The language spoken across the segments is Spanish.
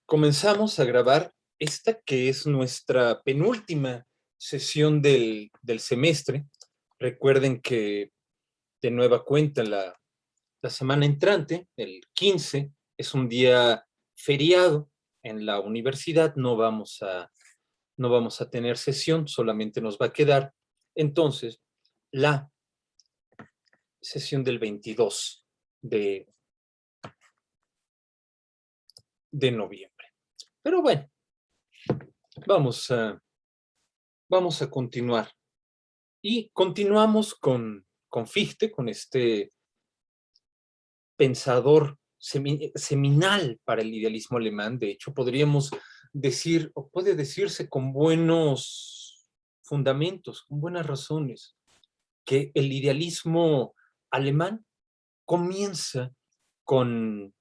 Comenzamos a grabar esta que es nuestra penúltima sesión del semestre. Recuerden que de nueva cuenta la semana entrante, el 15, es un día feriado en la universidad. No vamos a tener sesión, solamente nos va a quedar entonces la sesión del 22 de, de noviembre. Pero bueno, vamos a continuar. Y continuamos con Fichte, con este pensador seminal para el idealismo alemán. De hecho, podríamos decir, o puede decirse con buenos fundamentos, con buenas razones, que el idealismo alemán comienza con,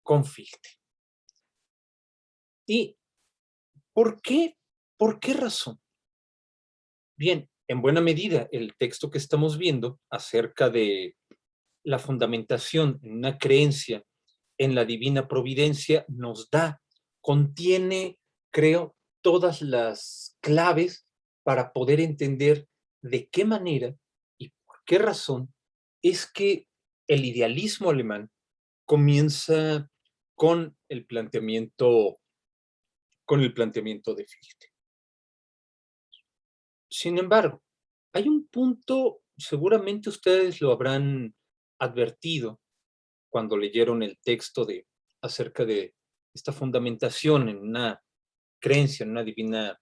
con Fichte. ¿Y por qué? ¿Por qué razón? Bien, en buena medida, el texto que estamos viendo acerca de la fundamentación en una creencia en la divina providencia contiene, creo, todas las claves para poder entender de qué manera y por qué razón es que el idealismo alemán comienza con el planteamiento, de Fichte. Sin embargo, hay un punto, seguramente ustedes lo habrán advertido cuando leyeron el texto acerca de esta fundamentación en una creencia, en una divina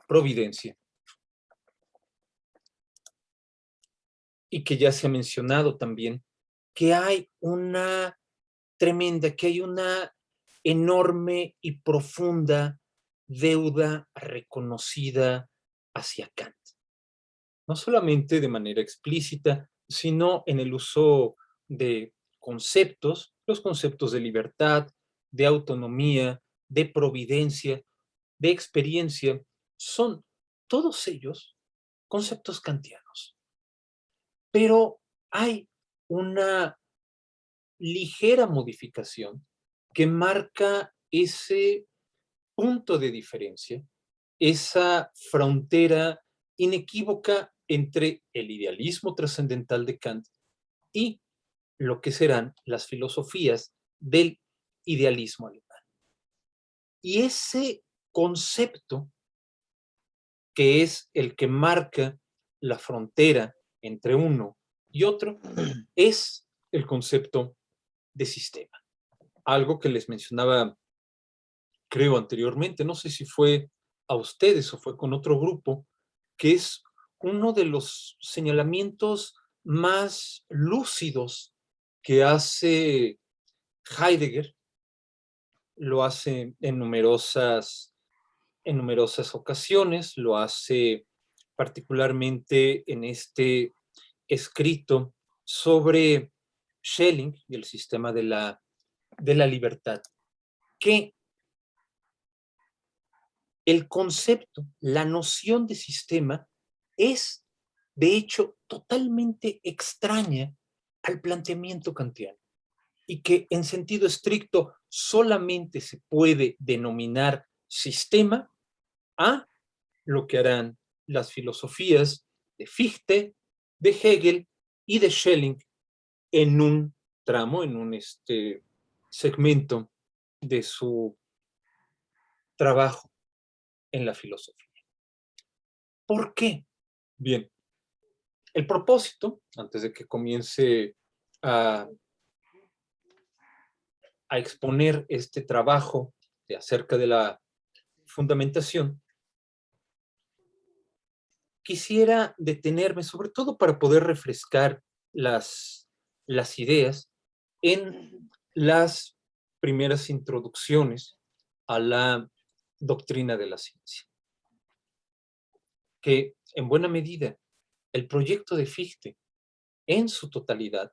providencia, y que ya se ha mencionado también, que hay que hay una enorme y profunda deuda reconocida hacia Kant. No solamente de manera explícita, sino en el uso de conceptos, los conceptos de libertad, de autonomía, de providencia, de experiencia, son todos ellos conceptos kantianos. Pero hay una ligera modificación que marca ese punto de diferencia, esa frontera inequívoca entre el idealismo trascendental de Kant y lo que serán las filosofías del idealismo alemán. Y ese concepto, que es el que marca la frontera entre uno y otro, es el concepto de sistema. Algo que les mencionaba, creo, anteriormente, no sé si fue a ustedes o fue con otro grupo, que es uno de los señalamientos más lúcidos que hace Heidegger. Lo hace en numerosas ocasiones, lo hace particularmente en este escrito sobre Schelling y el sistema de la libertad, que el concepto, la noción de sistema es, de hecho, totalmente extraña al planteamiento kantiano, y que en sentido estricto solamente se puede denominar sistema a lo que harán las filosofías de Fichte, de Hegel y de Schelling en un tramo, en un segmento de su trabajo en la filosofía. ¿Por qué? Bien, el propósito, antes de que comience a, a exponer este trabajo acerca de la fundamentación, quisiera detenerme, sobre todo para poder refrescar las ideas, en las primeras introducciones a la doctrina de la ciencia, que en buena medida el proyecto de Fichte en su totalidad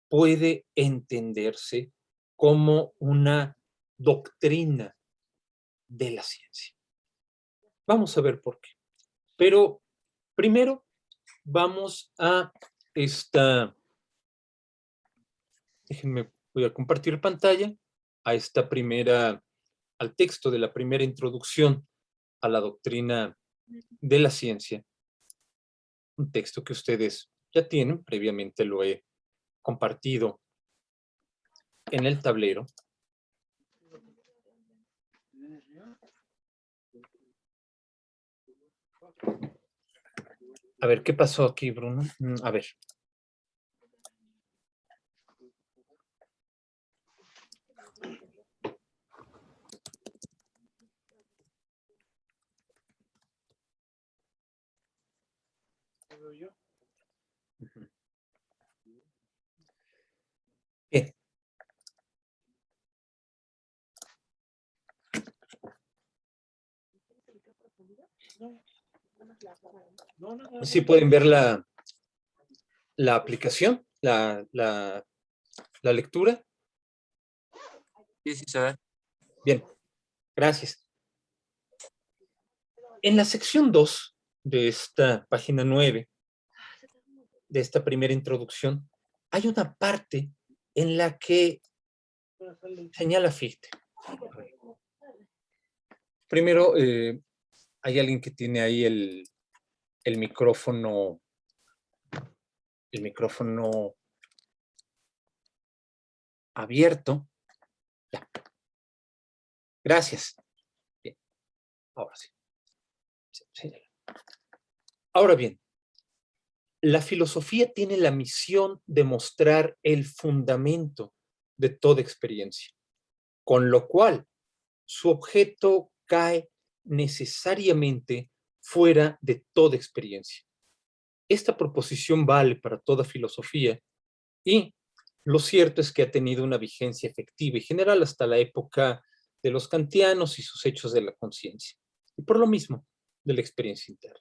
puede entenderse como una doctrina de la ciencia. Vamos a ver por qué. Pero primero vamos a esta, déjenme, voy a compartir pantalla, a esta primera al texto de la primera introducción a la doctrina de la ciencia, un texto que ustedes ya tienen, previamente lo he compartido en el tablero. A ver, ¿qué pasó aquí, Bruno? A ver. Bien. Sí pueden ver la aplicación, la lectura. Sí, sí se ve. Bien, gracias. En la sección 2 de esta página 9, de esta primera introducción, hay una parte en la que señala Fichte. Primero, hay alguien que tiene ahí el micrófono abierto. Ya. Gracias. Bien. Ahora sí. Señala. Ahora bien, la filosofía tiene la misión de mostrar el fundamento de toda experiencia, con lo cual su objeto cae necesariamente fuera de toda experiencia. Esta proposición vale para toda filosofía y lo cierto es que ha tenido una vigencia efectiva y general hasta la época de los kantianos y sus hechos de la conciencia, y por lo mismo de la experiencia interna.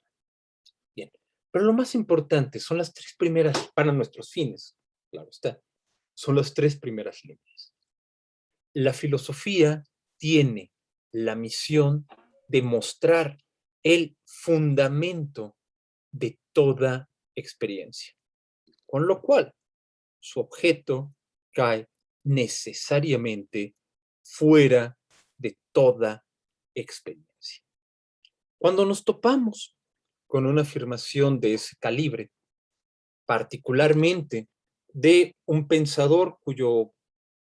Bien, pero lo más importante son las tres primeras, para nuestros fines, claro está, son las tres primeras líneas. La filosofía tiene la misión de mostrar el fundamento de toda experiencia, con lo cual su objeto cae necesariamente fuera de toda experiencia. Cuando nos topamos con una afirmación de ese calibre, particularmente de un pensador cuya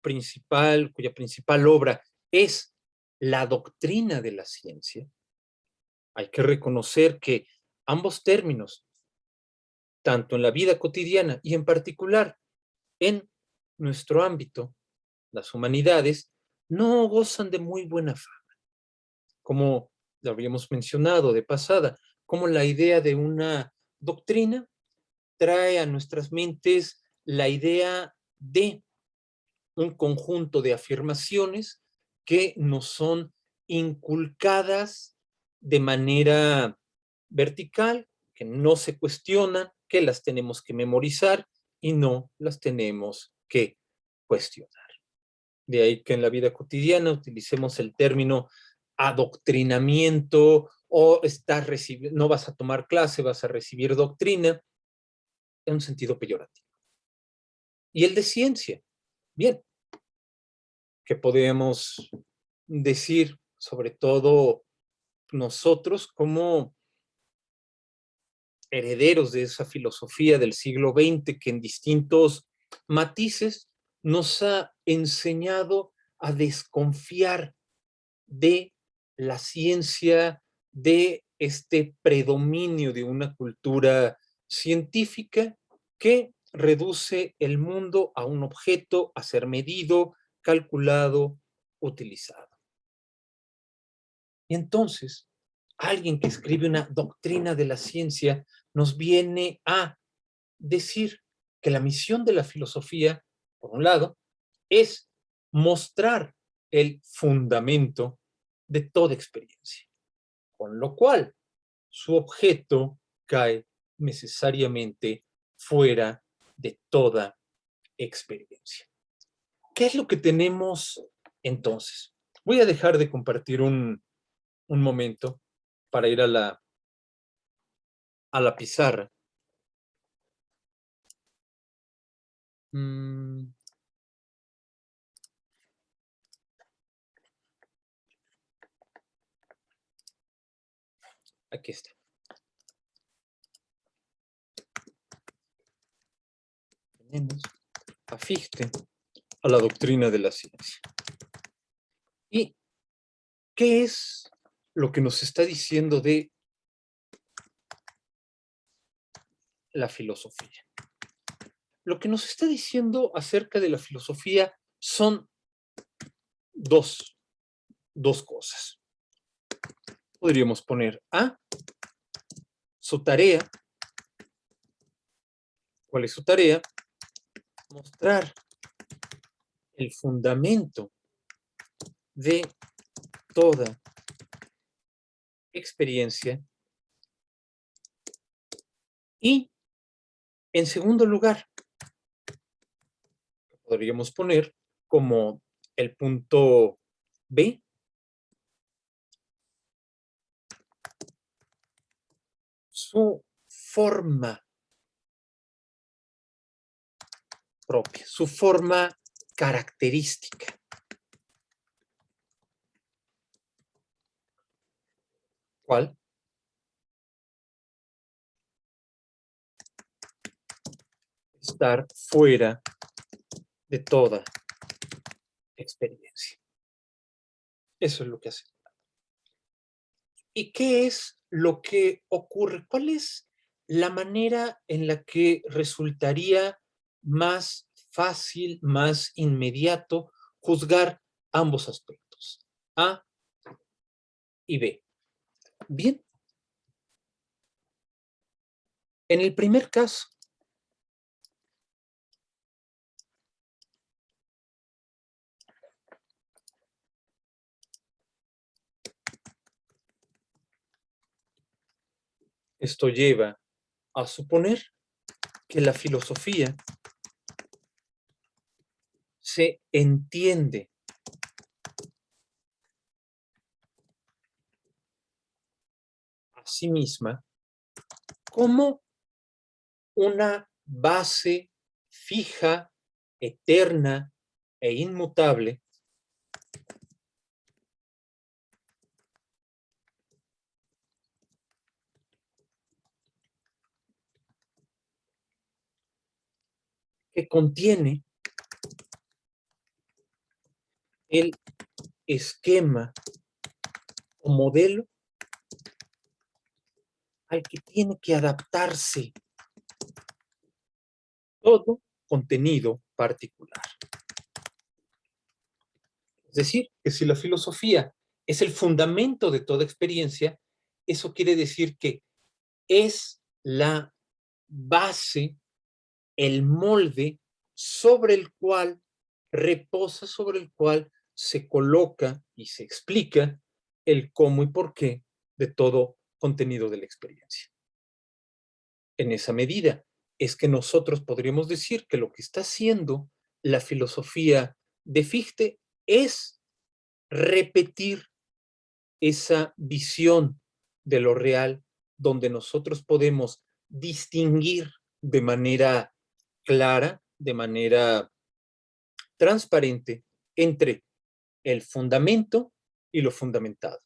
principal obra es la doctrina de la ciencia, hay que reconocer que ambos términos, tanto en la vida cotidiana y en particular en nuestro ámbito, las humanidades, no gozan de muy buena fama, como lo habíamos mencionado de pasada, como la idea de una doctrina trae a nuestras mentes la idea de un conjunto de afirmaciones que nos son inculcadas de manera vertical, que no se cuestionan, que las tenemos que memorizar y no las tenemos que cuestionar. De ahí que en la vida cotidiana utilicemos el término adoctrinamiento o no vas a tomar clase, vas a recibir doctrina, en un sentido peyorativo. Y el de ciencia, bien, que podemos decir, sobre todo nosotros como herederos de esa filosofía del siglo XX que en distintos matices nos ha enseñado a desconfiar de la ciencia, de este predominio de una cultura científica que reduce el mundo a un objeto a ser medido, calculado, utilizado. Y entonces, alguien que escribe una doctrina de la ciencia nos viene a decir que la misión de la filosofía, por un lado, es mostrar el fundamento de toda experiencia, con lo cual su objeto cae necesariamente fuera de toda experiencia. ¿Qué es lo que tenemos entonces? Voy a dejar de compartir un momento para ir a la pizarra. Aquí está. Tenemos a Fichte, a la doctrina de la ciencia. ¿Y qué es lo que nos está diciendo de la filosofía? Lo que nos está diciendo acerca de la filosofía son dos cosas. Podríamos poner A, su tarea. ¿Cuál es su tarea? Mostrar el fundamento de toda experiencia. Y, en segundo lugar, podríamos poner como el punto B, su forma propia, su forma característica. ¿Cuál? Estar fuera de toda experiencia. Eso es lo que hace. ¿Y qué es lo que ocurre? ¿Cuál es la manera en la que resultaría más fácil, más inmediato juzgar ambos aspectos, A y B? Bien, en el primer caso, esto lleva a suponer que la filosofía se entiende a sí misma como una base fija, eterna e inmutable que contiene el esquema o modelo al que tiene que adaptarse todo contenido particular. Es decir, que si la filosofía es el fundamento de toda experiencia, eso quiere decir que es la base, el molde sobre el cual reposa, sobre el cual se coloca y se explica el cómo y por qué de todo contenido de la experiencia. En esa medida es que nosotros podríamos decir que lo que está haciendo la filosofía de Fichte es repetir esa visión de lo real donde nosotros podemos distinguir de manera clara, de manera transparente entre el fundamento y lo fundamentado.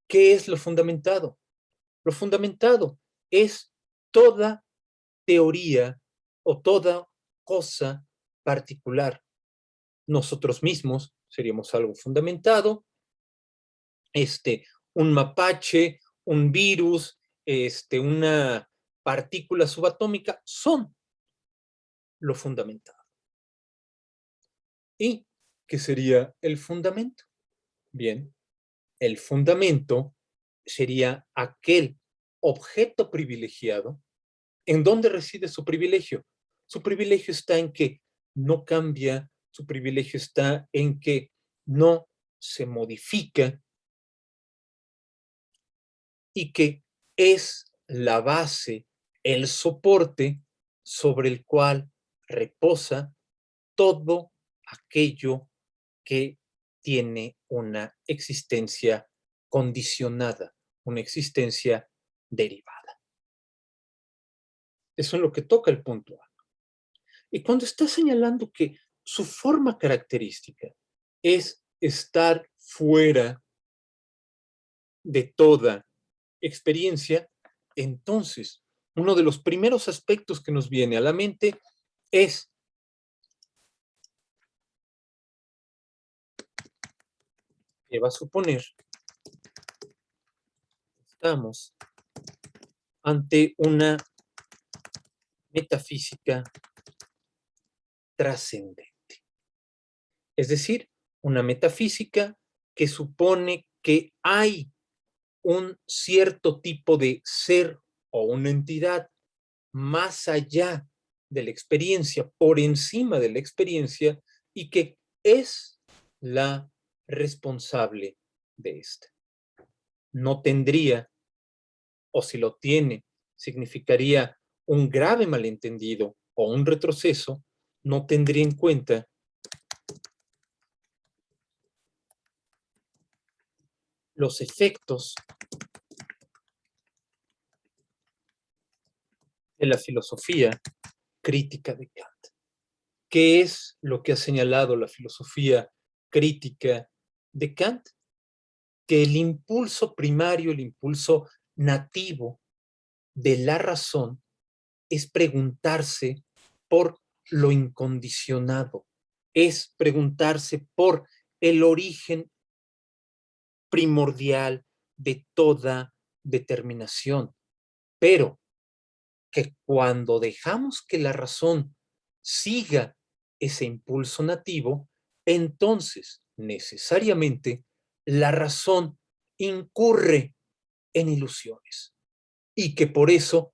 ¿Qué es lo fundamentado? Lo fundamentado es toda teoría o toda cosa particular. Nosotros mismos seríamos algo fundamentado, un mapache, un virus, una partícula subatómica, son lo fundamentado. ¿Y qué sería el fundamento? Bien, el fundamento sería aquel objeto privilegiado. ¿En dónde reside su privilegio? Su privilegio está en que no cambia, su privilegio está en que no se modifica y que es la base, el soporte sobre el cual reposa todo aquello que tiene una existencia condicionada, una existencia derivada. Eso es lo que toca el punto A. Y cuando está señalando que su forma característica es estar fuera de toda experiencia, entonces uno de los primeros aspectos que nos viene a la mente es que va a suponer que estamos ante una metafísica trascendente. Es decir, una metafísica que supone que hay un cierto tipo de ser o una entidad más allá de la experiencia, por encima de la experiencia, y que es la responsable de esta. No tendría, o si lo tiene, significaría un grave malentendido o un retroceso, no tendría en cuenta los efectos de la filosofía crítica de Kant. ¿Qué es lo que ha señalado la filosofía crítica de Kant? Que el impulso primario, el impulso nativo de la razón es preguntarse por lo incondicionado, es preguntarse por el origen primordial de toda determinación, pero que cuando dejamos que la razón siga ese impulso nativo, entonces necesariamente la razón incurre en ilusiones y que por eso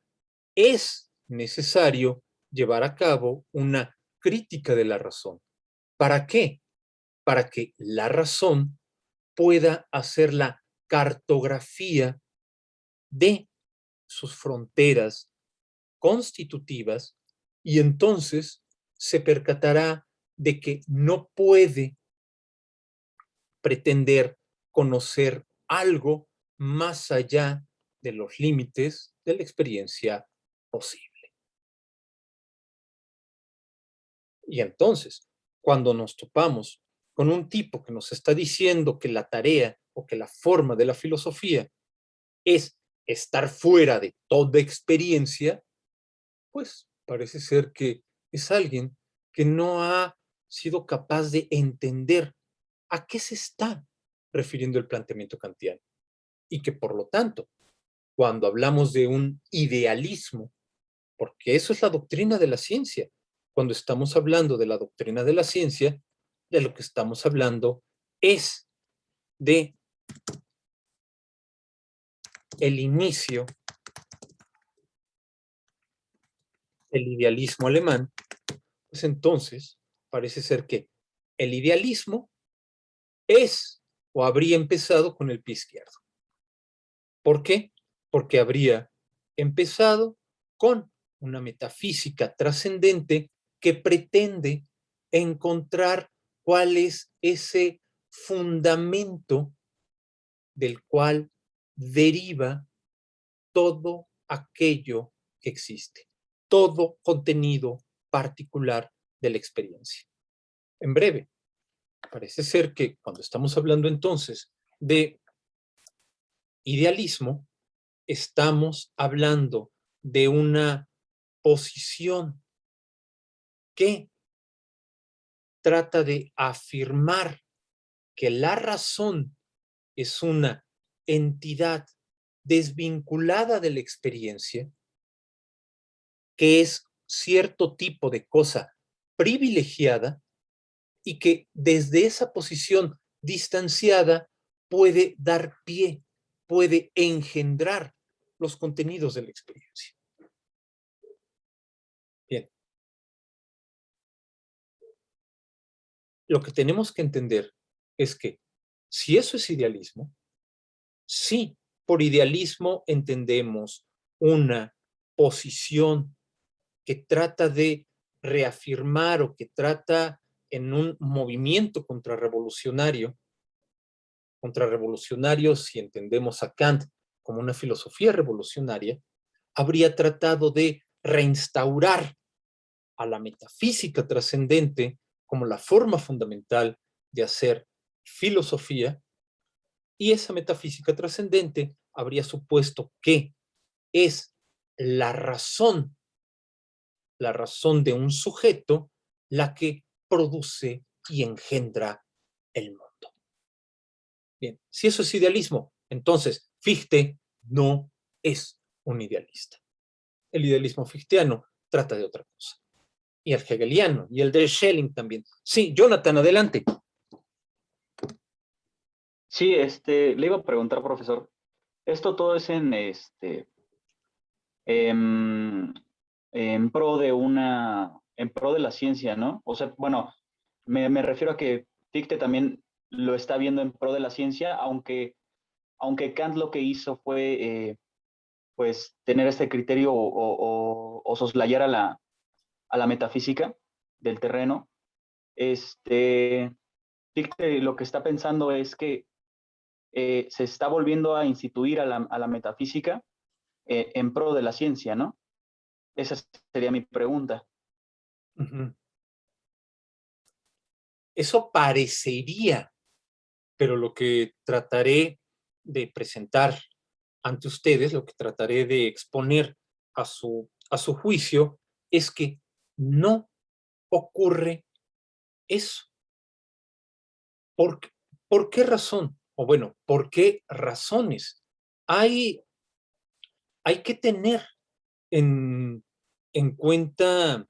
es necesario llevar a cabo una crítica de la razón. ¿Para qué? Para que la razón pueda hacer la cartografía de sus fronteras constitutivas y entonces se percatará de que no puede pretender conocer algo más allá de los límites de la experiencia posible. Y entonces, cuando nos topamos con un tipo que nos está diciendo que la tarea o que la forma de la filosofía es estar fuera de toda experiencia, pues parece ser que es alguien que no ha sido capaz de entender a qué se está refiriendo el planteamiento kantiano y que por lo tanto, cuando hablamos de un idealismo, porque eso es la doctrina de la ciencia, cuando estamos hablando de la doctrina de la ciencia, de lo que estamos hablando es de el inicio del idealismo alemán, pues entonces parece ser que el idealismo es o habría empezado con el pie izquierdo. ¿Por qué? Porque habría empezado con una metafísica trascendente que pretende encontrar cuál es ese fundamento del cual deriva todo aquello que existe, todo contenido particular de la experiencia. En breve, parece ser que cuando estamos hablando entonces de idealismo, estamos hablando de una posición que trata de afirmar que la razón es una entidad desvinculada de la experiencia, que es cierto tipo de cosa privilegiada y que desde esa posición distanciada puede dar pie, puede engendrar los contenidos de la experiencia. Bien, lo que tenemos que entender es que si eso es idealismo, sí, por idealismo entendemos una posición que trata de reafirmar o que trata en un movimiento contrarrevolucionario, si entendemos a Kant como una filosofía revolucionaria, habría tratado de reinstaurar a la metafísica trascendente como la forma fundamental de hacer filosofía, y esa metafísica trascendente habría supuesto que es la razón de un sujeto la que produce y engendra el mundo. Bien, si eso es idealismo, entonces Fichte no es un idealista. El idealismo fichteano trata de otra cosa. Y el hegeliano, y el de Schelling también. Sí, Jonathan, adelante. Sí, le iba a preguntar, profesor, esto todo es en, en pro en pro de la ciencia, ¿no? O sea, bueno, me refiero a que Fichte también lo está viendo en pro de la ciencia, aunque Kant lo que hizo fue, pues, tener este criterio o soslayar a la metafísica del terreno. Fichte lo que está pensando es que se está volviendo a instituir a la metafísica en pro de la ciencia, ¿no? Esa sería mi pregunta. Uh-huh. Eso parecería, pero lo que trataré de presentar ante ustedes, lo que trataré de exponer a su juicio, es que no ocurre eso. ¿Por, ¿Por qué razón? O bueno, ¿por qué razones? Hay, hay que tener en cuenta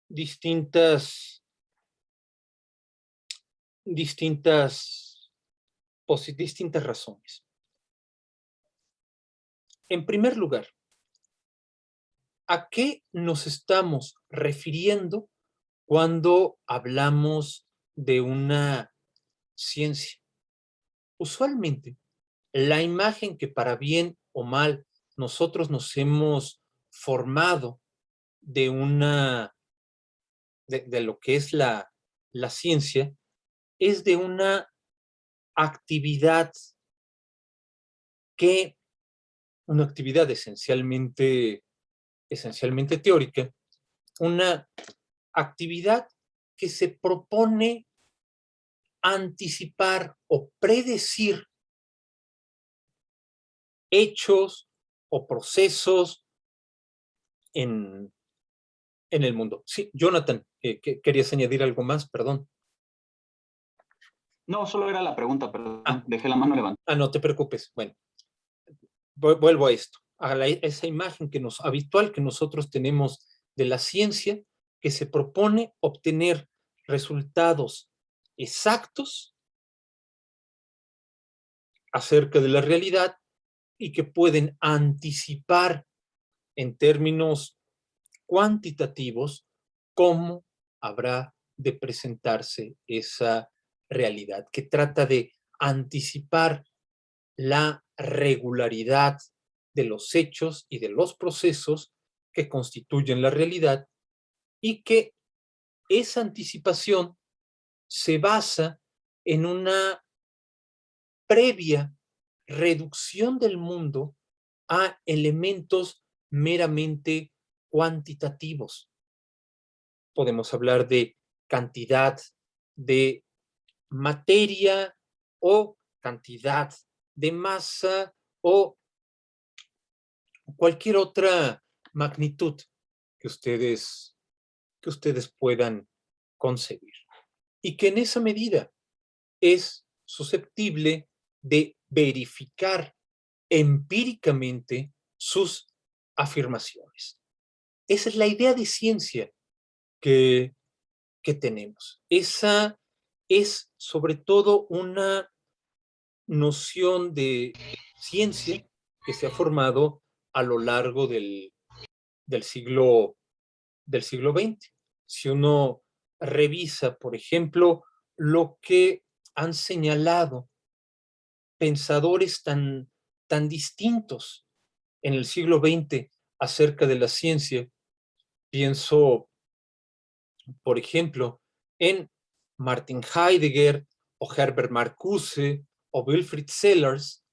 distintas, distintas razones. En primer lugar, ¿a qué nos estamos refiriendo cuando hablamos de una ciencia? Usualmente, la imagen que para bien o mal nosotros nos hemos formado de de lo que es la ciencia es de una actividad una actividad esencialmente teórica, una actividad que se propone anticipar o predecir hechos o procesos en, en el mundo. Sí, Jonathan, querías añadir algo más, perdón. No, solo era la pregunta, perdón, dejé la mano levantada. No te preocupes. Bueno, vuelvo a esto, esa imagen habitual que nosotros tenemos de la ciencia, que se propone obtener resultados exactos acerca de la realidad y que pueden anticipar en términos cuantitativos cómo habrá de presentarse esa realidad, que trata de anticipar la regularidad de los hechos y de los procesos que constituyen la realidad y que esa anticipación se basa en una previa reducción del mundo a elementos meramente cuantitativos. Podemos hablar de cantidad de materia o cantidad de masa o cualquier otra magnitud que ustedes puedan concebir. Y que en esa medida es susceptible de verificar empíricamente sus afirmaciones. Esa es la idea de ciencia que tenemos. Esa es sobre todo una noción de ciencia que se ha formado a lo largo del siglo XX. Si uno revisa, por ejemplo, lo que han señalado pensadores tan distintos en el siglo XX acerca de la ciencia, pienso, por ejemplo, en Martin Heidegger o Herbert Marcuse o Wilfrid Sellars,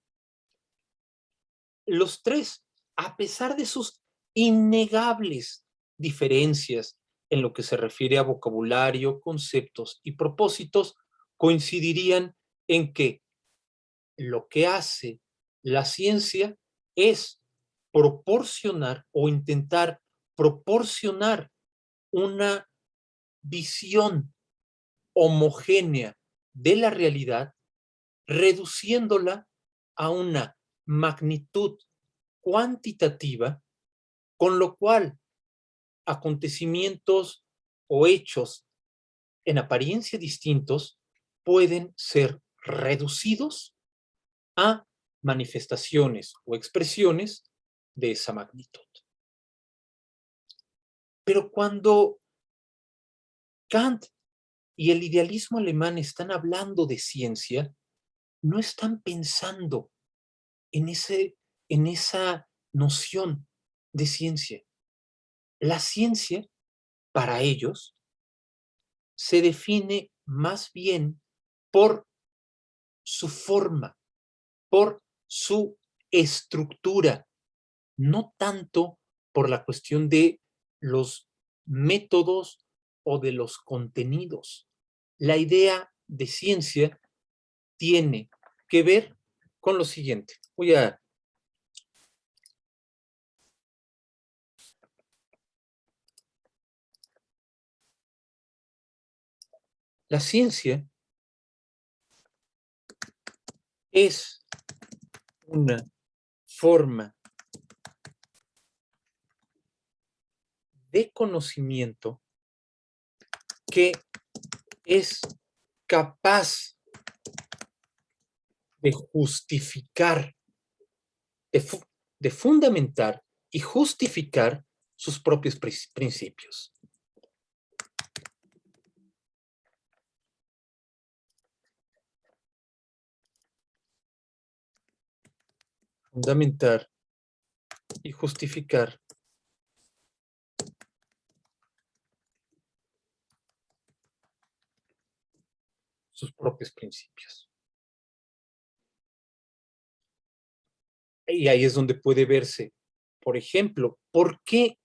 los tres, a pesar de sus innegables diferencias en lo que se refiere a vocabulario, conceptos y propósitos, coincidirían en que lo que hace la ciencia es proporcionar o intentar proporcionar una visión homogénea de la realidad, reduciéndola a una magnitud cuantitativa, con lo cual acontecimientos o hechos en apariencia distintos pueden ser reducidos a manifestaciones o expresiones de esa magnitud. Pero cuando Kant y el idealismo alemán están hablando de ciencia, no están pensando en esa noción de ciencia. La ciencia, para ellos, se define más bien por su forma, por su estructura, no tanto por la cuestión de los métodos o de los contenidos. La idea de ciencia tiene que ver con lo siguiente. La ciencia es una forma de conocimiento que es capaz de justificar, de fundamentar y justificar sus propios principios. Fundamentar y justificar sus propios principios. Y ahí es donde puede verse, por ejemplo, por qué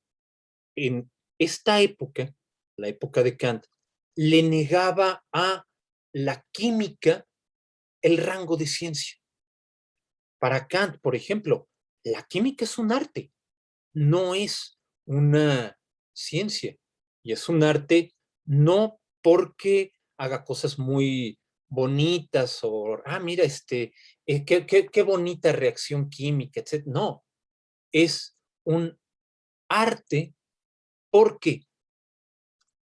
en esta época, la época de Kant, le negaba a la química el rango de ciencia. Para Kant, por ejemplo, la química es un arte, no es una ciencia. Y es un arte no porque haga cosas muy bonitas o, mira, qué bonita reacción química, etc. No, es un arte porque,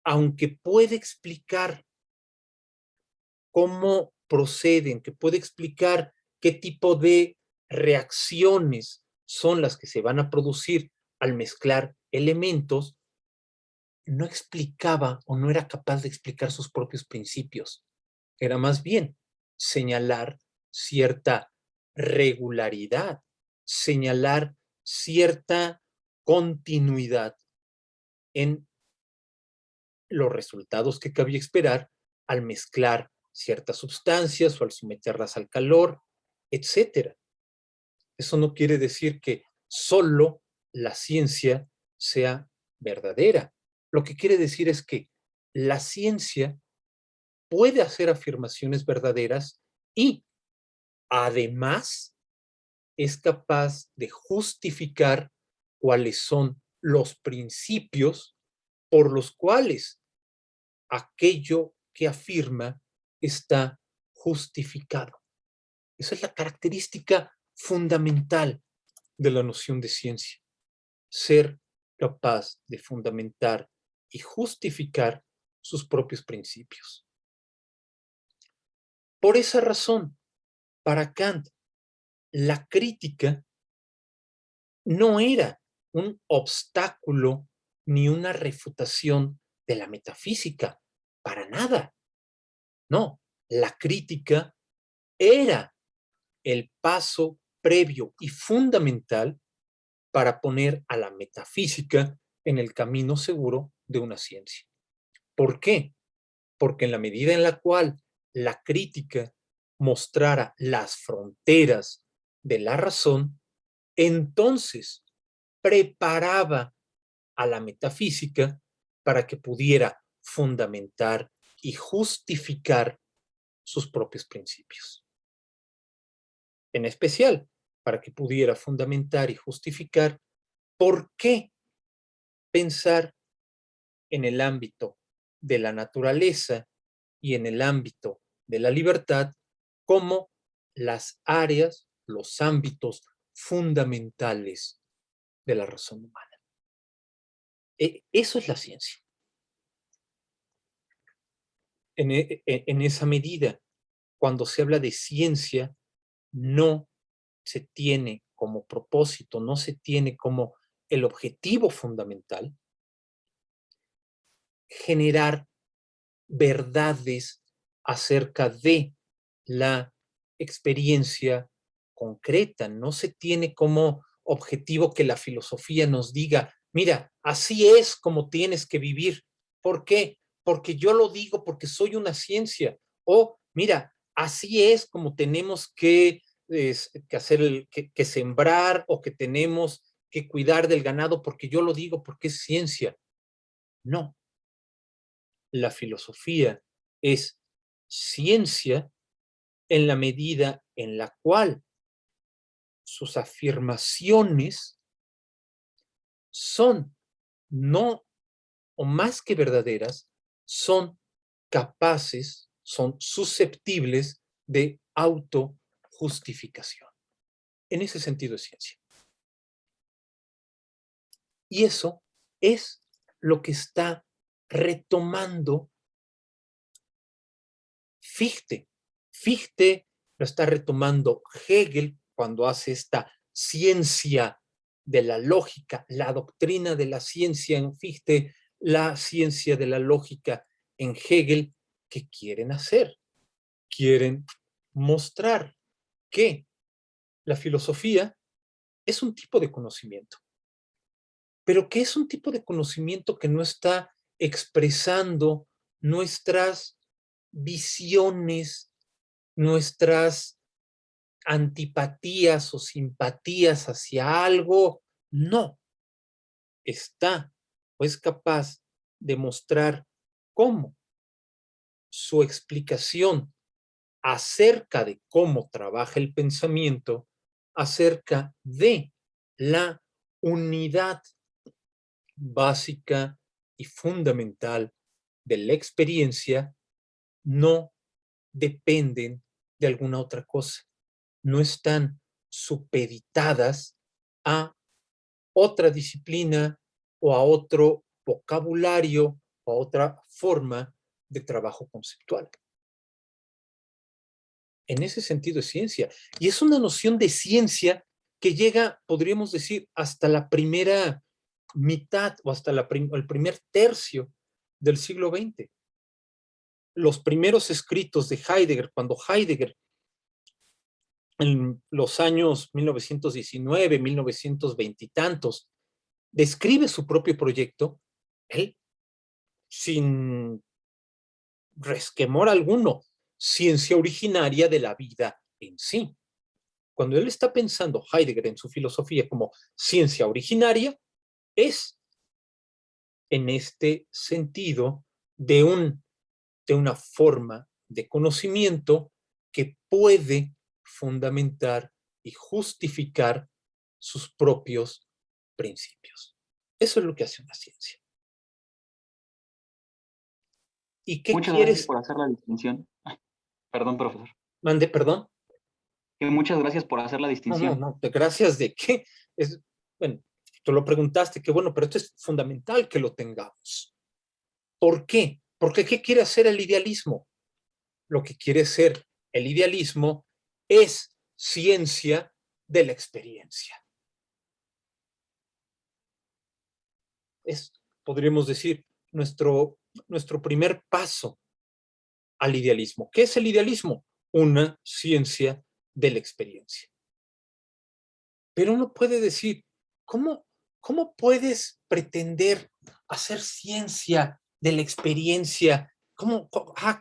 aunque puede explicar cómo proceden, que puede explicar qué tipo de reacciones son las que se van a producir al mezclar elementos, no explicaba o no era capaz de explicar sus propios principios. Era más bien señalar cierta regularidad, señalar cierta continuidad en los resultados que cabía esperar al mezclar ciertas sustancias o al someterlas al calor, etcétera. Eso no quiere decir que solo la ciencia sea verdadera. Lo que quiere decir es que la ciencia puede hacer afirmaciones verdaderas y además es capaz de justificar cuáles son los principios por los cuales aquello que afirma está justificado. Esa es la característica fundamental de la noción de ciencia. Ser capaz de fundamentar y justificar sus propios principios. Por esa razón, para Kant, la crítica no era un obstáculo ni una refutación de la metafísica, para nada. No, la crítica era el paso previo y fundamental para poner a la metafísica en el camino seguro de una ciencia. ¿Por qué? Porque en la medida en la cual la crítica mostrara las fronteras de la razón, entonces preparaba a la metafísica para que pudiera fundamentar y justificar sus propios principios. En especial, para que pudiera fundamentar y justificar por qué pensar en el ámbito de la naturaleza y en el ámbito de la libertad como las áreas, los ámbitos fundamentales de la razón humana. Eso es la ciencia. En esa medida, cuando se habla de ciencia, no se tiene como propósito, no se tiene como el objetivo fundamental generar verdades acerca de la experiencia concreta. No se tiene como objetivo que la filosofía nos diga, mira, así es como tienes que vivir. ¿Por qué? Porque yo lo digo porque soy una ciencia. O, mira, así es como tenemos que hacer, que sembrar o que tenemos que cuidar del ganado porque yo lo digo porque es ciencia. No. La filosofía es ciencia en la medida en la cual sus afirmaciones son no o más que verdaderas, son capaces, son susceptibles de autojustificación. En ese sentido es ciencia. Y eso es lo que está retomando Fichte. Fichte lo está retomando Hegel cuando hace esta ciencia de la lógica, la doctrina de la ciencia en Fichte, la ciencia de la lógica en Hegel. ¿Qué quieren hacer? Quieren mostrar que la filosofía es un tipo de conocimiento, pero que es un tipo de conocimiento que no está expresando nuestras visiones, nuestras antipatías o simpatías hacia algo. No, está o es capaz de mostrar cómo su explicación acerca de cómo trabaja el pensamiento, acerca de la unidad básica y fundamental de la experiencia, no dependen de alguna otra cosa. No están supeditadas a otra disciplina o a otro vocabulario o a otra forma de trabajo conceptual. En ese sentido es ciencia. Y es una noción de ciencia que llega, podríamos decir, hasta la primera mitad o hasta el primer tercio del siglo XX. Los primeros escritos de Heidegger, cuando Heidegger en los años 1919, 1920 y tantos, describe su propio proyecto, él, sin resquemor alguno, ciencia originaria de la vida en sí. Cuando él está pensando Heidegger en su filosofía como ciencia originaria, es en este sentido de una forma de conocimiento que puede fundamentar y justificar sus propios principios. Eso es lo que hace una ciencia. ¿Y qué Muchas gracias quieres? por hacer la distinción. Perdón, profesor. Mande, perdón. Que muchas gracias por hacer la distinción. No, gracias de qué. Bueno, tú lo preguntaste, qué bueno, pero esto es fundamental que lo tengamos. ¿Por qué? Porque ¿qué quiere hacer el idealismo? Lo que quiere ser el idealismo es ciencia de la experiencia. Es, podríamos decir, nuestro primer paso al idealismo. ¿Qué es el idealismo? Una ciencia de la experiencia. Pero uno puede decir, ¿cómo puedes pretender hacer ciencia de la experiencia?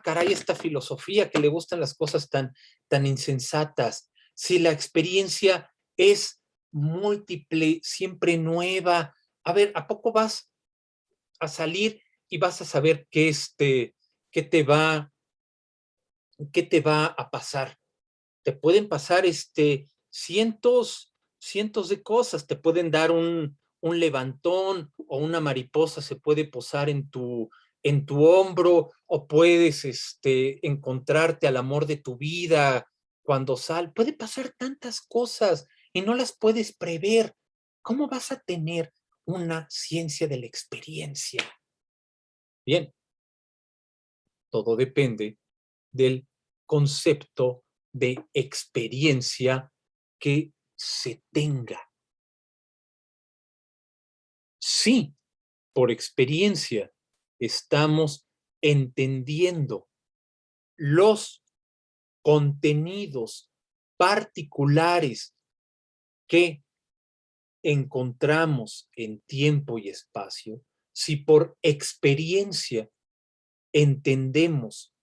Caray, esta filosofía que le gustan las cosas tan insensatas. Si la experiencia es múltiple, siempre nueva, a ver, ¿a poco vas a salir y vas a saber qué te va a pasar? Te pueden pasar cientos de cosas. Te pueden dar un levantón o una mariposa se puede posar en tu hombro o puedes encontrarte al amor de tu vida cuando sal. Puede pasar tantas cosas y no las puedes prever. ¿Cómo vas a tener una ciencia de la experiencia? Bien, todo depende del concepto de experiencia que se tenga. Sí, por experiencia estamos entendiendo los contenidos particulares que encontramos en tiempo y espacio, si por experiencia entendemos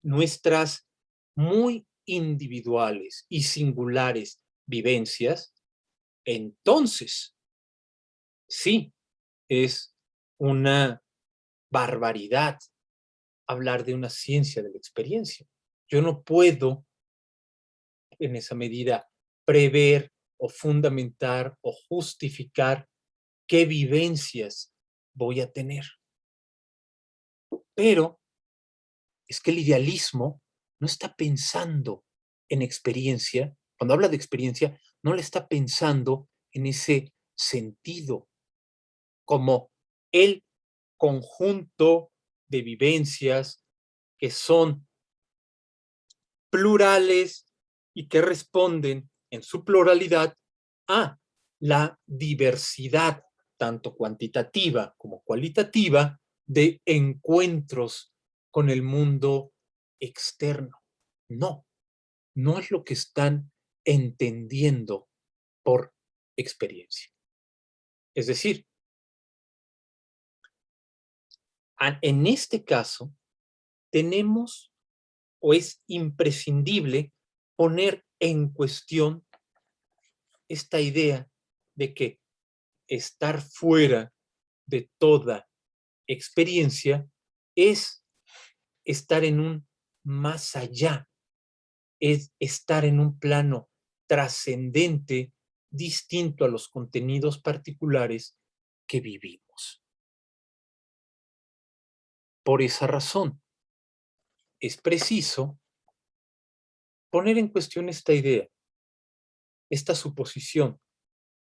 nuestras muy individuales y singulares vivencias, entonces sí es una barbaridad hablar de una ciencia de la experiencia. Yo no puedo en esa medida prever o fundamentar o justificar qué vivencias voy a tener. Pero es que el idealismo no está pensando en experiencia, cuando habla de experiencia, no le está pensando en ese sentido, como el conjunto de vivencias que son plurales y que responden en su pluralidad a la diversidad, tanto cuantitativa como cualitativa, de encuentros con el mundo externo. No, no es lo que están entendiendo por experiencia. Es decir, en este caso, tenemos o es imprescindible poner en cuestión esta idea de que estar fuera de toda experiencia es estar en un más allá, es estar en un plano trascendente, distinto a los contenidos particulares que vivimos. Por esa razón, es preciso poner en cuestión esta idea, esta suposición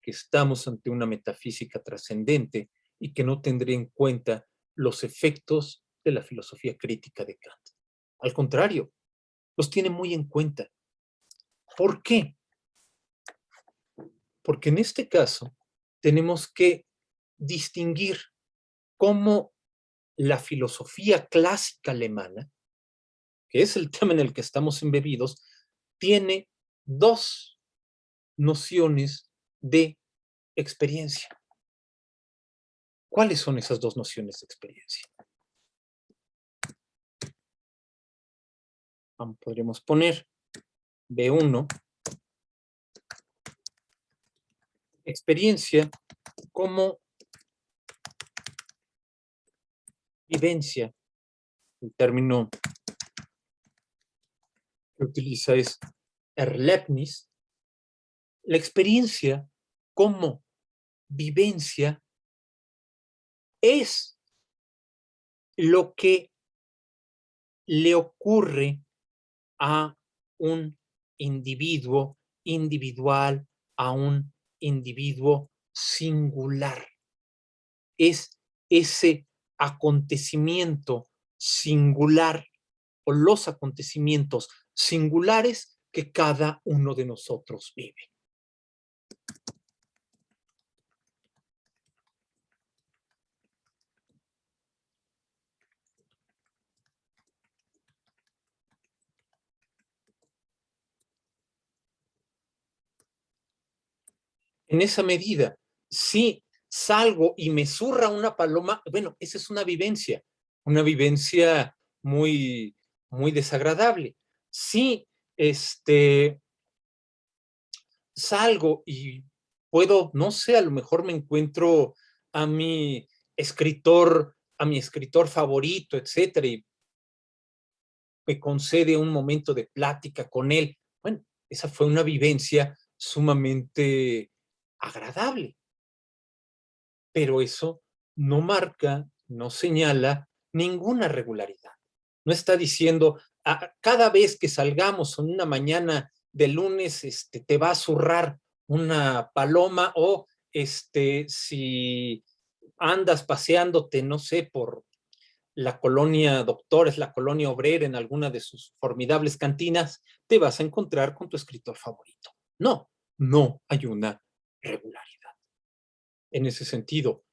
que estamos ante una metafísica trascendente y que no tendría en cuenta los efectos de la filosofía crítica de Kant. Al contrario, los tiene muy en cuenta. ¿Por qué? Porque en este caso tenemos que distinguir cómo la filosofía clásica alemana, que es el tema en el que estamos embebidos, tiene dos nociones de experiencia. ¿Cuáles son esas dos nociones de experiencia? Podríamos poner B1, experiencia como vivencia. El término que utiliza es Erlebnis. La experiencia como vivencia es lo que le ocurre a un individuo individual, a un individuo singular. Es ese acontecimiento singular o los acontecimientos singulares que cada uno de nosotros vive. En esa medida, si salgo y me zurra una paloma, bueno, esa es una vivencia muy, muy desagradable. Si salgo y puedo, no sé, a lo mejor me encuentro a mi escritor favorito, etcétera, y me concede un momento de plática con él. Bueno, esa fue una vivencia sumamente agradable. Pero eso no marca, no señala ninguna regularidad. No está diciendo, cada vez que salgamos en una mañana de lunes, te va a zurrar una paloma, o si andas paseándote, no sé, por la colonia Doctores, la colonia Obrera, en alguna de sus formidables cantinas, te vas a encontrar con tu escritor favorito. No, no hay una regularidad. En ese sentido,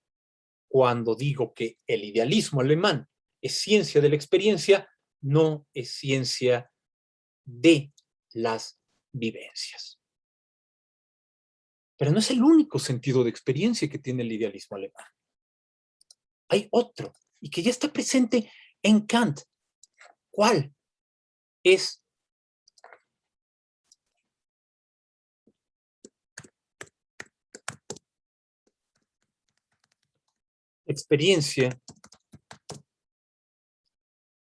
cuando digo que el idealismo alemán es ciencia de la experiencia, no es ciencia de las vivencias. Pero no es el único sentido de experiencia que tiene el idealismo alemán. Hay otro, y que ya está presente en Kant. ¿Cuál? Es experiencia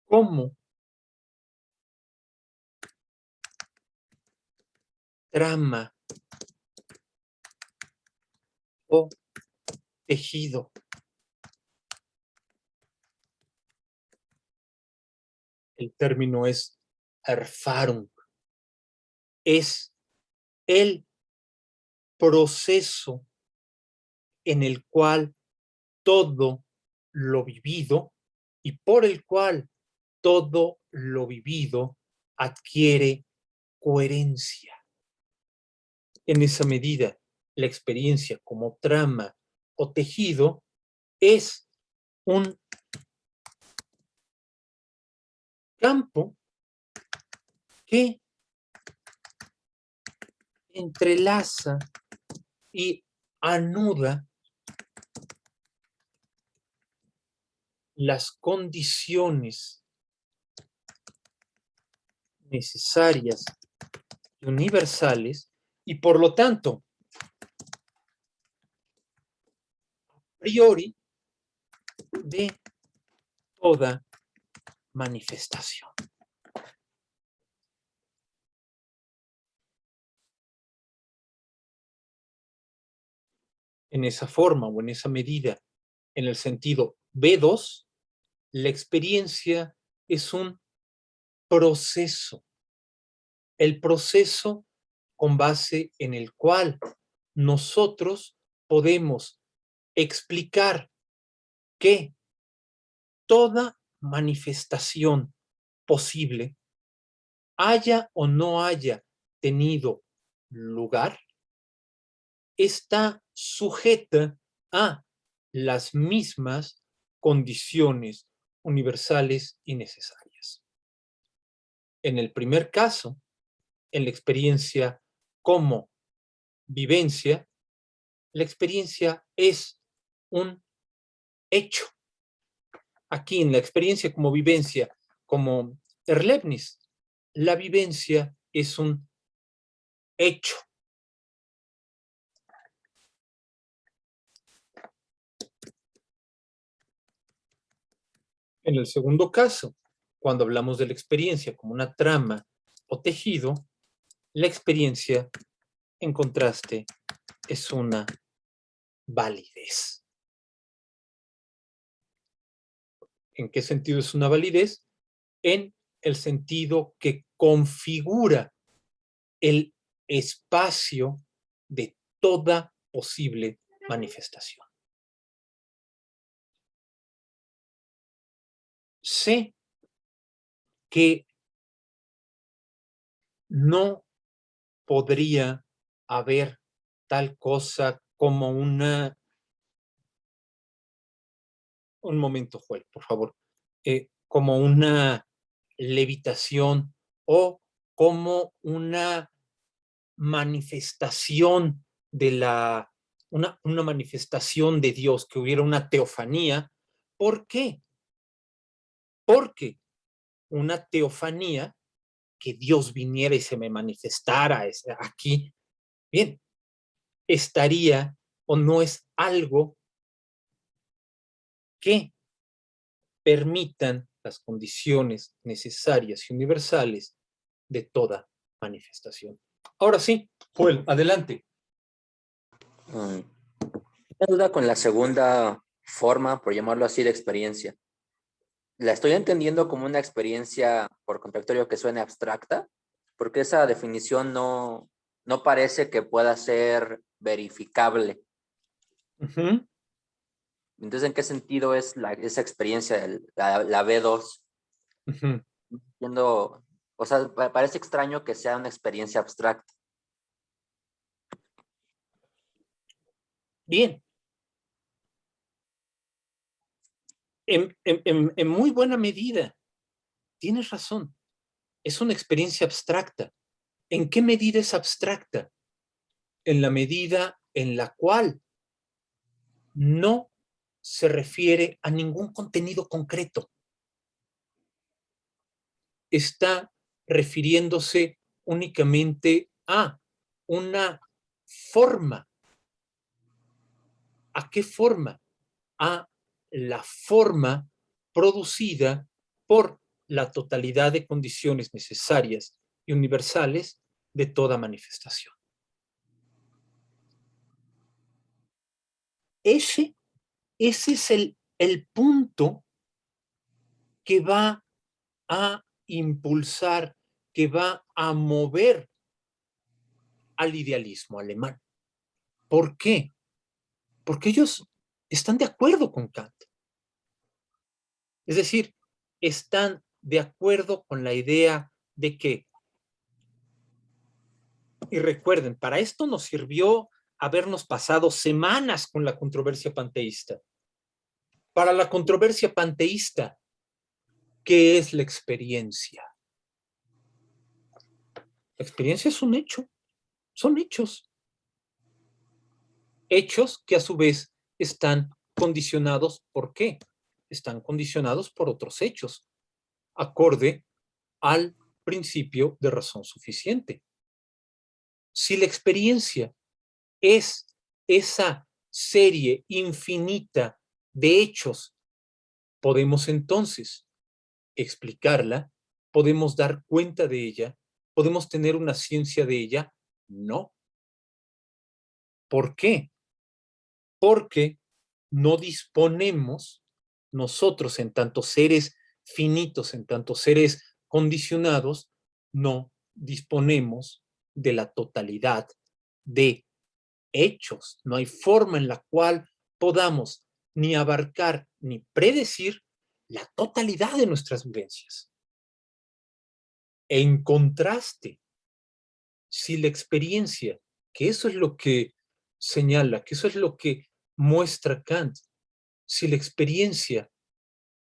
como trama o tejido. El término es Erfahrung. Es el proceso en el cual todo lo vivido y por el cual todo lo vivido adquiere coherencia. En esa medida, la experiencia como trama o tejido es un campo que entrelaza y anuda las condiciones necesarias y universales, y por lo tanto, a priori, de toda manifestación. En esa forma o en esa medida, en el sentido B2, la experiencia es un proceso. El proceso con base en el cual nosotros podemos explicar que toda manifestación posible, haya o no haya tenido lugar, está sujeta a las mismas condiciones universales y necesarias. En el primer caso, en la experiencia como vivencia, la experiencia es un hecho. Aquí, en la experiencia como vivencia, como Erlebnis, la vivencia es un hecho. En el segundo caso, cuando hablamos de la experiencia como una trama o tejido, la experiencia, en contraste, es una validez. ¿En qué sentido es una validez? En el sentido que configura el espacio de toda posible manifestación. Sé que no podría haber tal cosa como un momento, Joel, por favor, como una levitación o como una manifestación una manifestación de Dios, que hubiera una teofanía. ¿Por qué? Porque una teofanía, que Dios viniera y se me manifestara aquí, bien, estaría o no es algo que permitan las condiciones necesarias y universales de toda manifestación. Ahora sí, Joel, adelante. Una duda con la segunda forma, por llamarlo así, de experiencia. La estoy entendiendo como una experiencia, por contradictorio que suene abstracta, porque esa definición no parece que pueda ser verificable. Ujú. Entonces, ¿en qué sentido es esa experiencia, la B2? Ujú. O sea, parece extraño que sea una experiencia abstracta. Bien. En muy buena medida, tienes razón. Es una experiencia abstracta. ¿En qué medida es abstracta? En la medida en la cual no se refiere a ningún contenido concreto. Está refiriéndose únicamente a una forma. ¿A qué forma? A la forma producida por la totalidad de condiciones necesarias y universales de toda manifestación. Ese es el punto que va a impulsar, que va a mover al idealismo alemán. ¿Por qué? Porque ellos están de acuerdo con Kant. Es decir, están de acuerdo con la idea de que, y recuerden, para esto nos sirvió habernos pasado semanas con la controversia panteísta. Para la controversia panteísta, ¿qué es la experiencia? La experiencia es un hecho, son hechos. Hechos que a su vez están condicionados, ¿por qué? Están condicionados por otros hechos, acorde al principio de razón suficiente. Si la experiencia es esa serie infinita de hechos, podemos entonces explicarla, podemos dar cuenta de ella, podemos tener una ciencia de ella. No. ¿Por qué? Porque no disponemos nosotros, en tanto seres finitos, en tanto seres condicionados, no disponemos de la totalidad de hechos. No hay forma en la cual podamos ni abarcar ni predecir la totalidad de nuestras vivencias. En contraste, si la experiencia, que eso es lo que señala, que eso es lo que muestra Kant, si la experiencia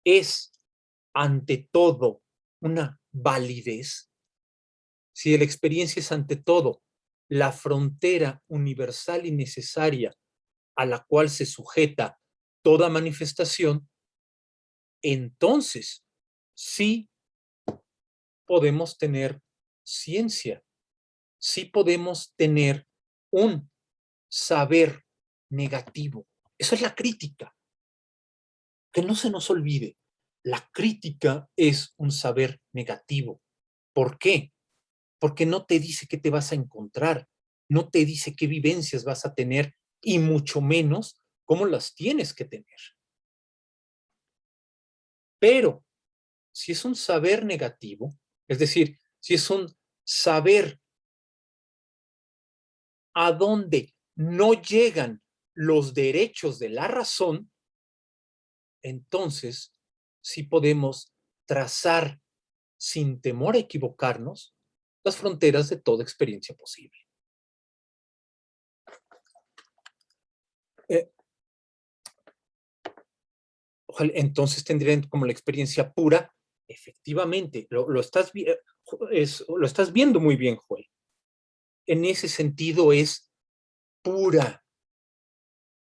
es ante todo una validez, si la experiencia es ante todo la frontera universal y necesaria a la cual se sujeta toda manifestación, entonces sí podemos tener ciencia, sí podemos tener un saber negativo. Eso es la crítica. Que no se nos olvide, la crítica es un saber negativo. ¿Por qué? Porque no te dice qué te vas a encontrar, no te dice qué vivencias vas a tener y mucho menos cómo las tienes que tener. Pero si es un saber negativo, es decir, si es un saber a donde no llegan los derechos de la razón, entonces sí podemos trazar sin temor a equivocarnos las fronteras de toda experiencia posible. Eh, entonces tendrían como la experiencia pura, efectivamente, lo estás viendo muy bien, Joel. En ese sentido es pura.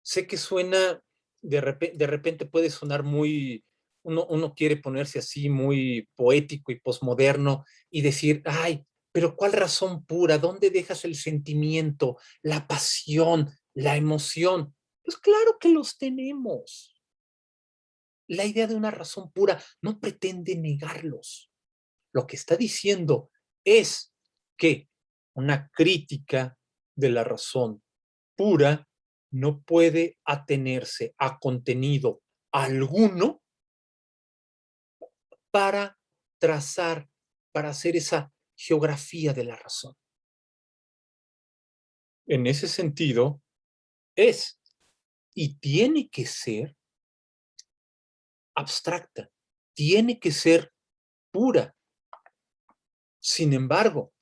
Sé que suena, de repente puede sonar muy, uno quiere ponerse así muy poético y posmoderno y decir, ay, pero ¿cuál razón pura? ¿Dónde dejas el sentimiento, la pasión, la emoción? Pues claro que los tenemos. La idea de una razón pura no pretende negarlos. Lo que está diciendo es que una crítica de la razón pura no puede atenerse a contenido alguno para trazar, para hacer esa geografía de la razón. En ese sentido, es y tiene que ser abstracta, tiene que ser pura. Sin embargo,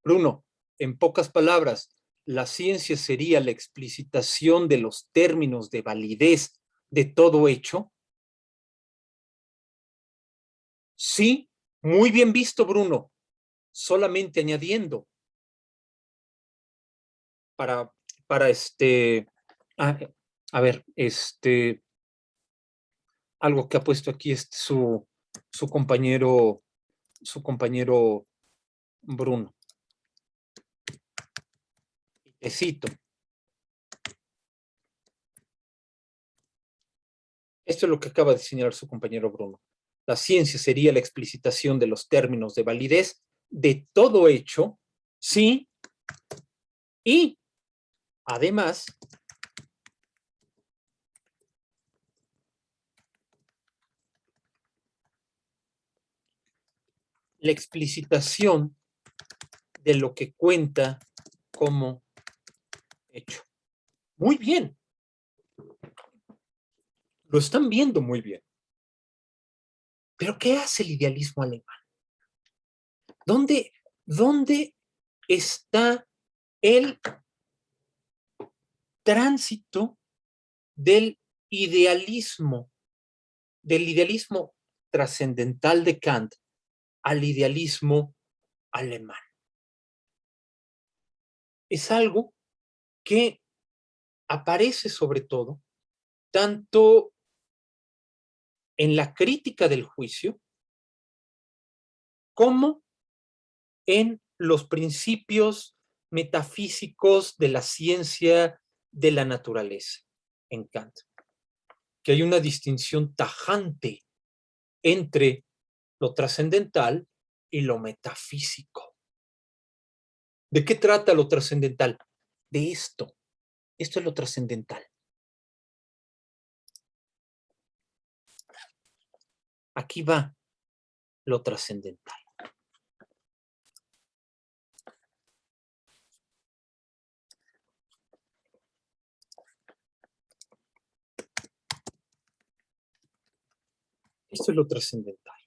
Bruno, en pocas palabras, la ciencia sería la explicitación de los términos de validez de todo hecho. Sí, muy bien visto, Bruno. Solamente añadiendo para a, a ver, algo que ha puesto aquí su compañero Bruno. Te cito. Esto es lo que acaba de señalar su compañero Bruno. La ciencia sería la explicitación de los términos de validez de todo hecho, sí, y además la explicitación de lo que cuenta como hecho. Muy bien. Lo están viendo muy bien. Pero ¿qué hace el idealismo alemán? ¿Dónde está el tránsito del idealismo trascendental de Kant al idealismo alemán? Es algo que aparece sobre todo tanto en la crítica del juicio como en los principios metafísicos de la ciencia de la naturaleza en Kant, que hay una distinción tajante entre lo trascendental y lo metafísico. ¿De qué trata lo trascendental? De esto. Esto es lo trascendental. Aquí va lo trascendental. Esto es lo trascendental.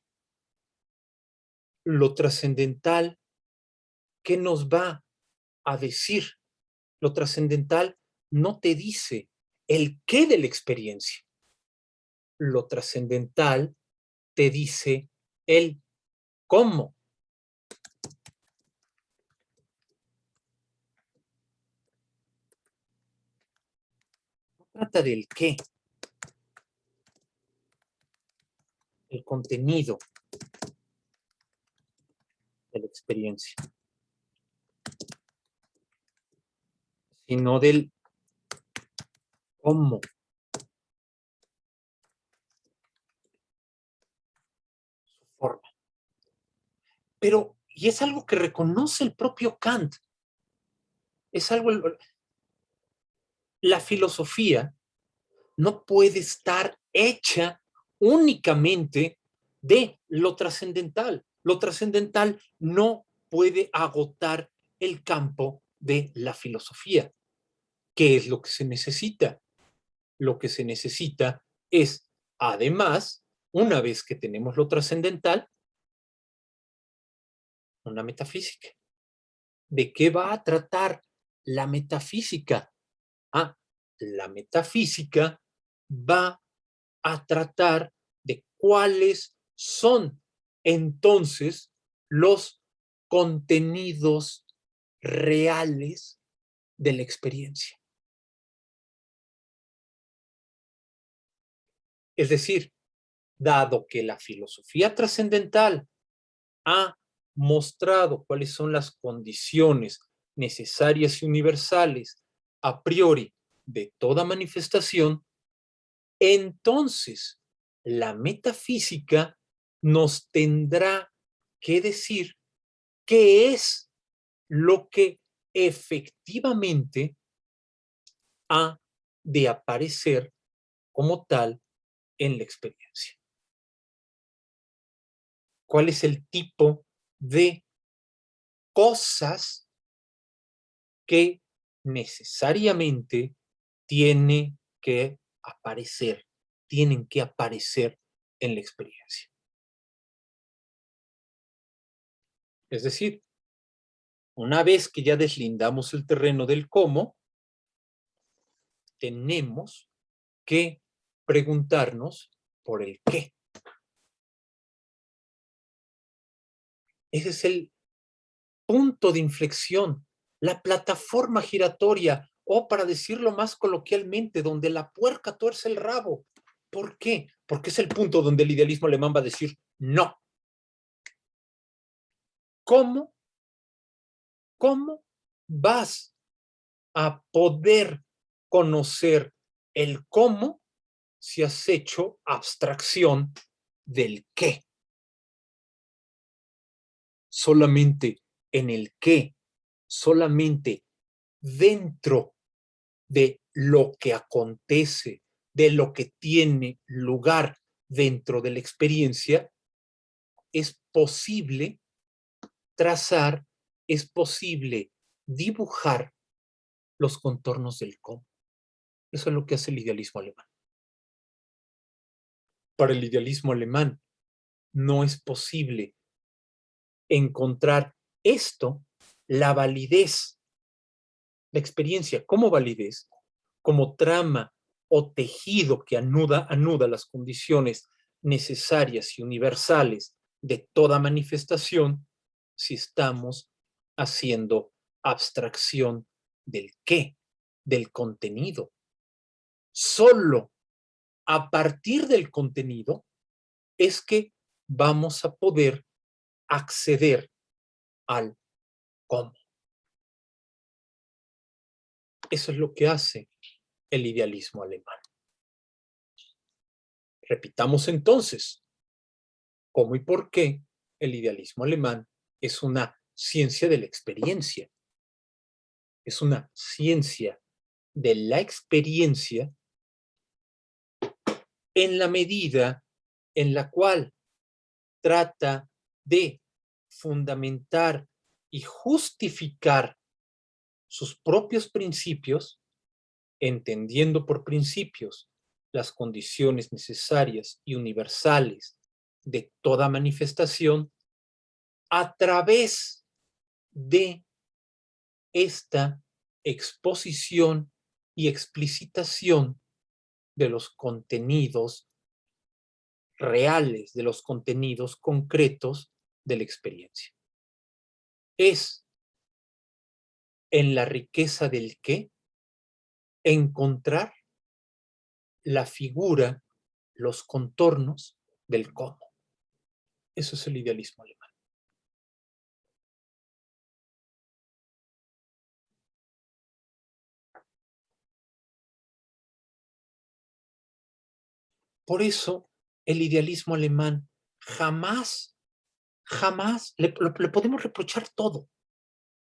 Lo trascendental, ¿qué nos va a decir? Lo trascendental no te dice el qué de la experiencia. Lo trascendental te dice el cómo. No trata del qué, el contenido de la experiencia, sino del cómo. Su forma. Pero, y es algo que reconoce el propio Kant, es algo, la filosofía no puede estar hecha únicamente de lo trascendental. Lo trascendental no puede agotar el campo de la filosofía. ¿Qué es lo que se necesita? Lo que se necesita es, además, una vez que tenemos lo trascendental, una metafísica. ¿De qué va a tratar la metafísica? La metafísica va a tratar de cuáles son entonces los contenidos reales de la experiencia. Es decir, dado que la filosofía trascendental ha mostrado cuáles son las condiciones necesarias y universales a priori de toda manifestación, entonces la metafísica nos tendrá que decir qué es lo que efectivamente ha de aparecer como tal en la experiencia. ¿Cuál es el tipo de cosas que necesariamente tienen que aparecer en la experiencia? Es decir, una vez que ya deslindamos el terreno del cómo, tenemos que preguntarnos por el qué. Ese es el punto de inflexión, la plataforma giratoria, o para decirlo más coloquialmente, donde la puerca tuerce el rabo. ¿Por qué? Porque es el punto donde el idealismo alemán va a decir no. ¿Cómo vas a poder conocer el cómo si has hecho abstracción del qué? Solamente en el qué, solamente dentro de lo que acontece, de lo que tiene lugar dentro de la experiencia, es posible trazar, es posible dibujar los contornos del cómo. Eso es lo que hace el idealismo alemán. Para el idealismo alemán no es posible encontrar esto, la validez, la experiencia como validez, como trama o tejido que anuda las condiciones necesarias y universales de toda manifestación, si estamos haciendo abstracción del qué, del contenido. Solo a partir del contenido es que vamos a poder acceder al cómo. Eso es lo que hace el idealismo alemán. Repitamos entonces, ¿cómo y por qué el idealismo alemán es una ciencia de la experiencia? Es una ciencia de la experiencia en la medida en la cual trata de fundamentar y justificar sus propios principios, entendiendo por principios las condiciones necesarias y universales de toda manifestación, a través de esta exposición y explicitación de los contenidos reales, de los contenidos concretos de la experiencia. Es en la riqueza del qué encontrar la figura, los contornos del cómo. Eso es el idealismo alemán. Por eso, el idealismo alemán jamás le podemos reprochar todo.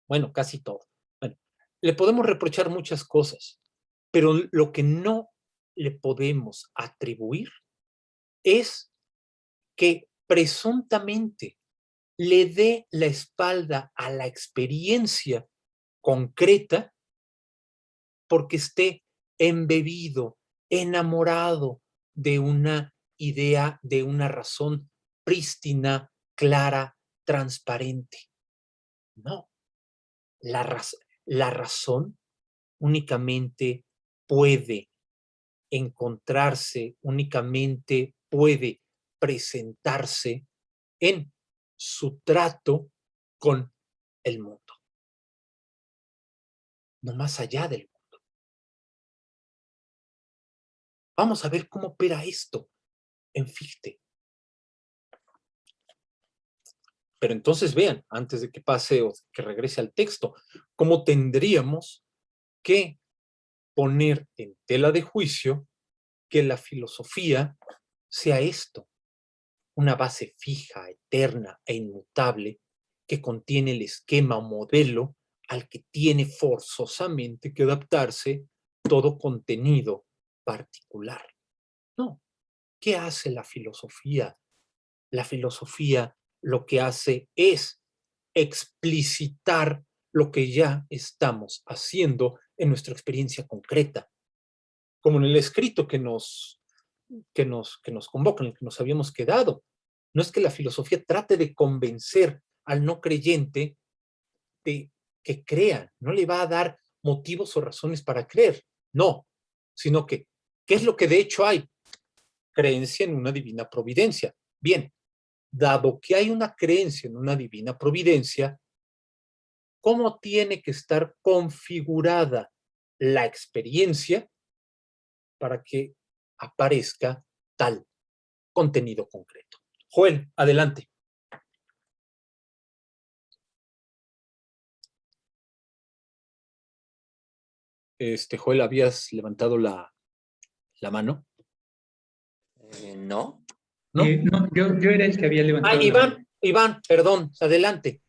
Bueno, casi todo. Bueno, le podemos reprochar muchas cosas, pero lo que no le podemos atribuir es que presuntamente le dé la espalda a la experiencia concreta porque esté embebido, enamorado de una idea, de una razón prístina, clara, transparente. No, la razón únicamente puede encontrarse, únicamente puede presentarse en su trato con el mundo, no más allá del mundo. Vamos a ver cómo opera esto en Fichte. Pero entonces vean, antes de que pase o que regrese al texto, cómo tendríamos que poner en tela de juicio que la filosofía sea esto, una base fija, eterna e inmutable que contiene el esquema o modelo al que tiene forzosamente que adaptarse todo contenido particular. No. ¿Qué hace la filosofía? La filosofía lo que hace es explicitar lo que ya estamos haciendo en nuestra experiencia concreta, como en el escrito que nos convoca, en el que nos habíamos quedado. No es que la filosofía trate de convencer al no creyente de que crea, no le va a dar motivos o razones para creer, no, sino que, ¿qué es lo que de hecho hay? Creencia en una divina providencia. Bien, dado que hay una creencia en una divina providencia, ¿cómo tiene que estar configurada la experiencia para que aparezca tal contenido concreto? Joel, adelante. Joel, ¿habías levantado la mano? No. ¿No? No, yo era el que había levantado la mano. Iván, perdón, adelante.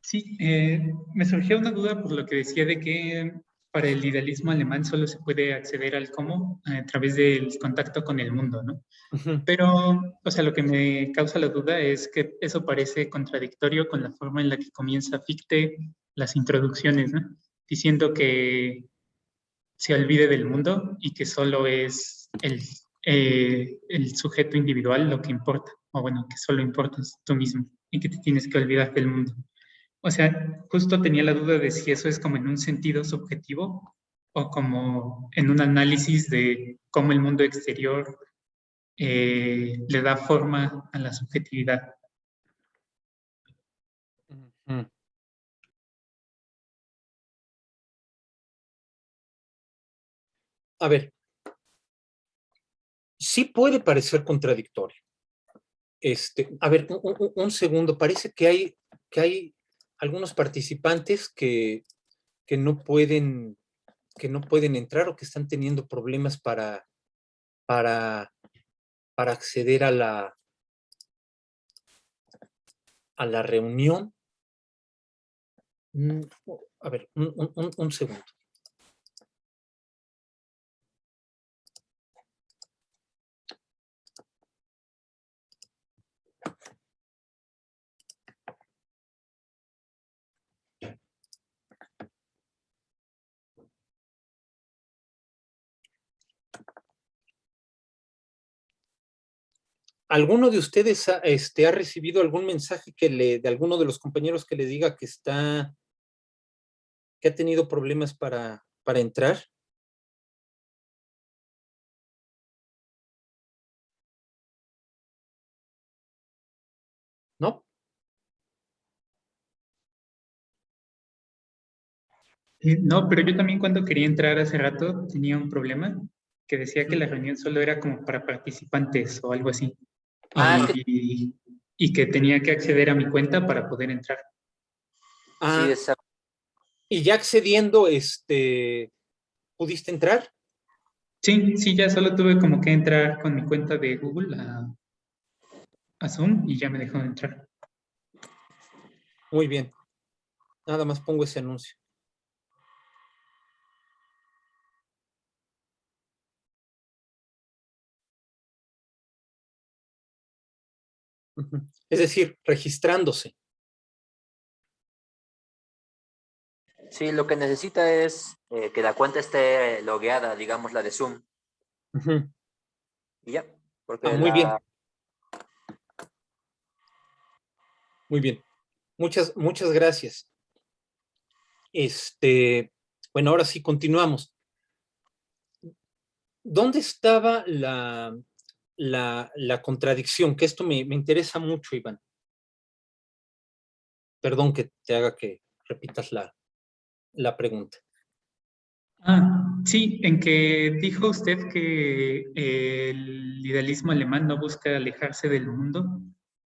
Sí, me surgió una duda por lo que decía de que para el idealismo alemán solo se puede acceder al cómo a través del contacto con el mundo, ¿no? Uh-huh. Pero, o sea, lo que me causa la duda es que eso parece contradictorio con la forma en la que comienza Fichte las introducciones, ¿no? Diciendo que se olvide del mundo y que solo es el sujeto individual lo que importa, o bueno, que solo importas tú mismo y que te tienes que olvidar del mundo. O sea, justo tenía la duda de si eso es como en un sentido subjetivo o como en un análisis de cómo el mundo exterior le da forma a la subjetividad. Uh-huh. A ver, sí puede parecer contradictorio. A ver, un segundo, parece que hay algunos participantes que no pueden entrar o que están teniendo problemas para acceder a la reunión. A ver, un segundo. ¿Alguno de ustedes ha recibido algún mensaje de alguno de los compañeros que le diga que ha tenido problemas para entrar? ¿No? No, pero yo también cuando quería entrar hace rato tenía un problema que decía que la reunión solo era como para participantes o algo así. Y que tenía que acceder a mi cuenta para poder entrar. Sí, exacto. ¿Y ya accediendo, pudiste entrar? Sí, ya solo tuve como que entrar con mi cuenta de Google a Zoom y ya me dejó entrar. Muy bien. Nada más pongo ese anuncio. Es decir, registrándose. Sí, lo que necesita es que la cuenta esté logueada, digamos la de Zoom. Uh-huh. Y ya. Porque muy bien. Muy bien. Muchas gracias. Bueno, ahora sí continuamos. ¿Dónde estaba la contradicción? Que esto me interesa mucho, Iván. Perdón que te haga que repitas la pregunta. Sí, en que dijo usted que el idealismo alemán no busca alejarse del mundo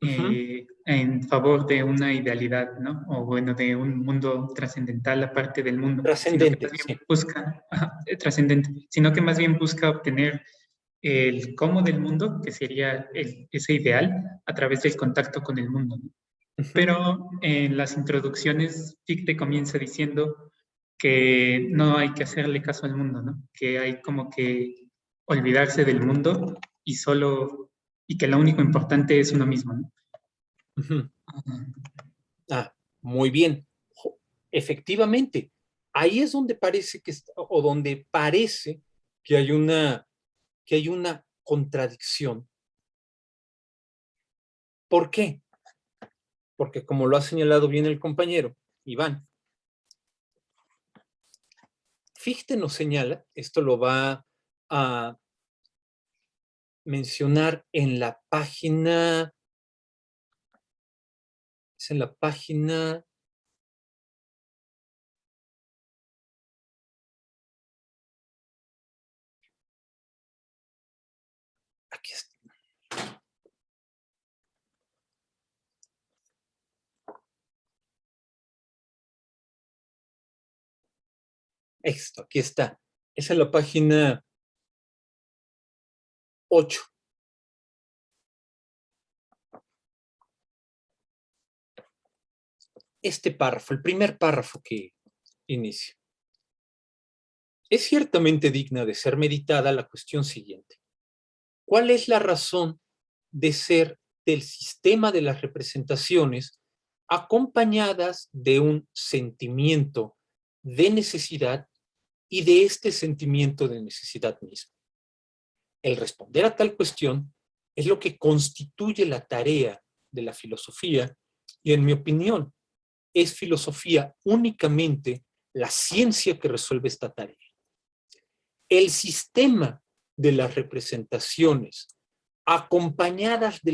en favor de una idealidad, ¿no? O bueno, de un mundo trascendental aparte del mundo. Trascendente, sino que más bien busca, trascendente, sino que más bien busca obtener el cómo del mundo, que sería ese ideal, a través del contacto con el mundo, ¿no? Pero en las introducciones, Fichte comienza diciendo que no hay que hacerle caso al mundo, ¿no? Que hay como que olvidarse del mundo y que lo único importante es uno mismo, ¿no? Ujú. Muy bien. Efectivamente, ahí es donde parece que o donde parece que hay una contradicción. ¿Por qué? Porque como lo ha señalado bien el compañero Iván, Fichte nos señala, esto lo va a mencionar en la página, es en la página 8. Este párrafo, el primer párrafo que inicia. Es ciertamente digna de ser meditada la cuestión siguiente. ¿Cuál es la razón de ser del sistema de las representaciones acompañadas de un sentimiento de necesidad y de este sentimiento de necesidad mismo? El responder a tal cuestión es lo que constituye la tarea de la filosofía y, en mi opinión, es filosofía únicamente la ciencia que resuelve esta tarea. El sistema de las representaciones acompañadas de